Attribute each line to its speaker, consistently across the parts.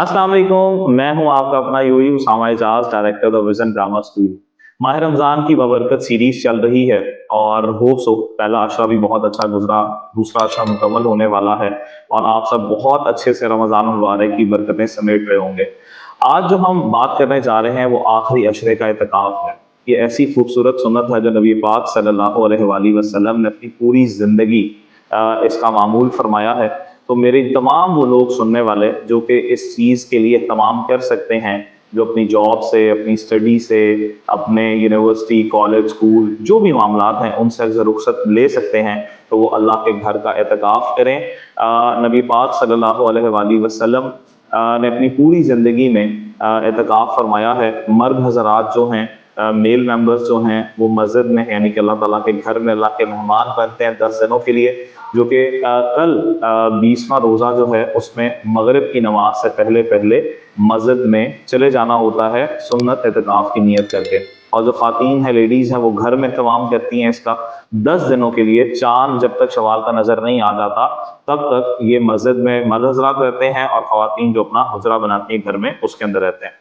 Speaker 1: अस्सलाम वालेकुम, मैं हूं आपका अपना यूई Usama Ejaz, director the vision drama school. माह रमज़ान की बबरकत सीरीज चल रही है और होप सो पहला अशरा भी बहुत अच्छा गुजरा, दूसरा अशरा मुकम्मल होने वाला है और आप सब बहुत अच्छे से रमज़ान मुबारक की बरकतें समेट रहे होंगे। आज जो हम बात करने जा रहे हैं वो आखिरी अशरे का इत्काफ है। ये ऐसी खूबसूरत सुन्नत है जो नबी पाक सल्लल्लाहु अलैहि वसल्लम ने अपनी पूरी ज़िंदगी इसका मामूल फरमाया है। तो मेरे तमाम वो लोग सुनने वाले जो कि इस चीज़ के लिए तमाम कर सकते हैं, जो अपनी जॉब से, अपनी स्टडी से, अपने यूनिवर्सिटी, कॉलेज, स्कूल जो भी मामलात हैं उनसे अगर रुखसत ले सकते हैं तो वो अल्लाह के घर का एतकाफ़ करें। नबी पाक सल्लल्लाहु अलैहि वसल्लम ने अपनी पूरी ज़िंदगी में एतकाफ़ फरमाया है। मर्द हज़रात जो हैं, मेल मेंबर्स जो हैं वो मस्जिद में यानी कि अल्लाह ताला के घर में अल्लाह के मेहमान बनते हैं 10 दिनों के लिए, जो कि कल 20वां रोज़ा जो है उसमें मगरिब की नमाज से पहले पहले मस्जिद में चले जाना होता है सुन्नत एतकाफ़ की नीयत करके। और जो ख़वातीन हैं, लेडीज़ हैं, वो घर में तमाम करती हैं इसका 10 दिनों के लिए। चाँद जब तक शवाल का नज़र नहीं आ जाता तब तक ये मस्जिद में मर्द हज़रात रहते हैं और ख़वातीन जो अपना हुजरा बनाती हैं घर में उसके अंदर रहते हैं।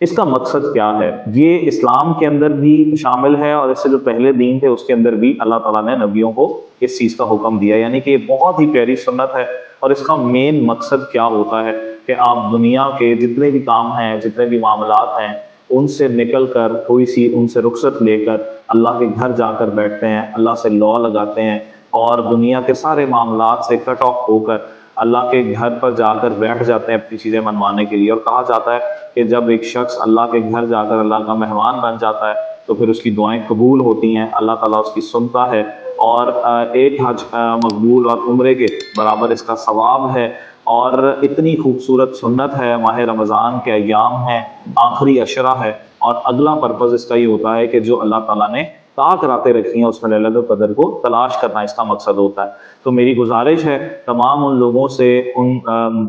Speaker 1: इसका मकसद क्या है? ये इस्लाम के अंदर भी शामिल है और इससे जो पहले दीन थे उसके अंदर भी अल्लाह ताला ने नबियों को इस चीज़ का हुक्म दिया, यानी कि ये बहुत ही प्यारी सुन्नत है। और इसका मेन मकसद क्या होता है कि आप दुनिया के जितने भी काम हैं, जितने भी मामलात हैं, उनसे निकल कर थोड़ी सी उनसे रुखसत लेकर अल्लाह के घर जाकर बैठते हैं, अल्लाह से लौ लगाते हैं और दुनिया के सारे मामलात से कट ऑफ होकर अल्लाह के घर पर जाकर बैठ जाते हैं अपनी चीज़ें मनवाने के लिए। और कहा जाता है कि जब एक शख्स अल्लाह के घर जाकर अल्लाह का मेहमान बन जाता है तो फिर उसकी दुआएं कबूल होती हैं, अल्लाह ताला उसकी सुनता है और एक हज मकबूल और उम्रे के बराबर इसका सवाब है। और इतनी खूबसूरत सुन्नत है, माह रमज़ान के अय्याम हैं, आखिरी अशरा है और अगला पर्पज़ इसका ये होता है कि जो अल्लाह ताला ने ताक रातें रखी हैं उसमें लैलतुल क़द्र को तलाश करना इसका मकसद होता है। तो मेरी गुजारिश है तमाम उन लोगों से, उन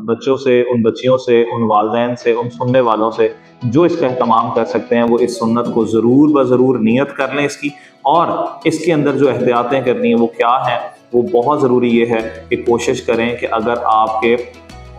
Speaker 1: बच्चों से, उन बच्चियों से, उन वालिदैन से, उन सुनने वालों से जो इसका एहतमाम कर सकते हैं वो इस सुन्नत को ज़रूर ब ज़रूर नियत कर लें इसकी। और इसके अंदर जो एहतियातें करनी है वो क्या हैं, वो बहुत ज़रूरी ये है कि कोशिश करें कि अगर आपके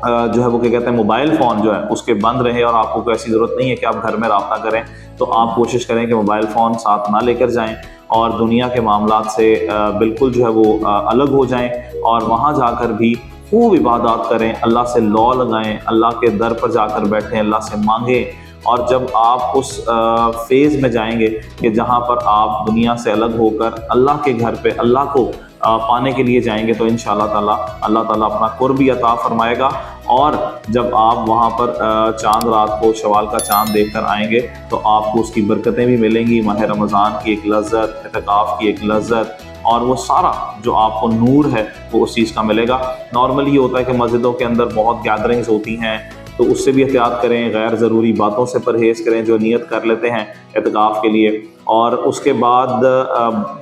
Speaker 1: जो है वो क्या कहते हैं मोबाइल फ़ोन जो है उसके बंद रहे और आपको कोई ऐसी ज़रूरत नहीं है कि आप घर में रब्ता करें, तो आप कोशिश करें कि मोबाइल फ़ोन साथ ना लेकर जाएं और दुनिया के मामलात से बिल्कुल जो है वो अलग हो जाएं और वहाँ जाकर भी खूब इबादत करें, अल्लाह से लौ लगाएं, अल्लाह के दर पर जाकर बैठें, अल्लाह से मांगें। और जब आप उस फेज़ में जाएंगे कि जहाँ पर आप दुनिया से अलग होकर अल्लाह के घर पे अल्लाह को पाने के लिए जाएंगे तो इंशाअल्लाह ताला अल्लाह ताला अपना कुर्ब अता फरमाएगा। और जब आप वहाँ पर चांद रात को शवाल का चांद देखकर आएंगे तो आपको उसकी बरकतें भी मिलेंगी, माह रमज़ान की एक लज्जत, एतकाफ़ की एक लज्जत और वो सारा जो आपको नूर है वो उस चीज़ का मिलेगा। नॉर्मली ये होता है कि मस्जिदों के अंदर बहुत गैदरिंग्स होती हैं तो उससे भी एहतियात करें, गैर ज़रूरी बातों से परहेज़ करें जो नियत कर लेते हैं एतकाफ़ के लिए। और उसके बाद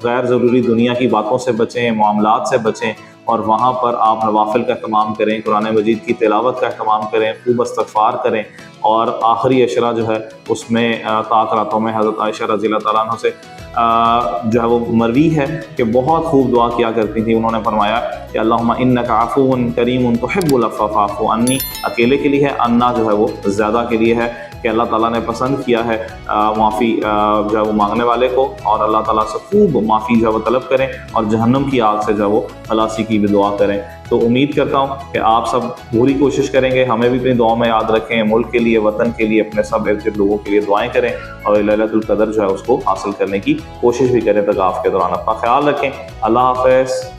Speaker 1: गैर ज़रूरी दुनिया की बातों से बचें, मामलात से बचें और वहाँ पर आप नवाफिल का एहतमाम करें, कुरान मजीद की तिलावत का एहतमाम करें, खूब इस्तिग़फ़ार करें। और आखिरी अशरा जो है उसमें ताक रातों में हज़रत आयशा रज़ियल्लाहु तआला अन्हा से जो है वो मरवी है कि बहुत खूब दुआ किया करती थी। उन्होंने फरमाया कि अल्लाहुम्मा इन्नका अफ़ुव्वुन करीमुन तुहिब्बुल अफ़्व फ़अफ़ु अन्नी, अकेले के लिए है, अन्ना जो है वो ज़्यादा के लिए है कि अल्लाह ताला ने पसंद किया है माफ़ी जो है वो मांगने वाले को और अल्लाह ताला से खूब माफ़ी जो है वो तलब करें और जहन्नम की आग से जो है वो खलासी की भी दुआ करें। तो उम्मीद करता हूँ कि आप सब पूरी कोशिश करेंगे, हमें भी अपनी दुआ में याद रखें, मुल्क के लिए, वतन के लिए, अपने सब इर्द गिर्द लोगों के लिए दुआएं करें और लैलतुल क़द्र जो है उसको हासिल करने की कोशिश भी करें। एतकाफ़ के दौरान अपना ख्याल रखें। अल्लाह हाफ़िज़।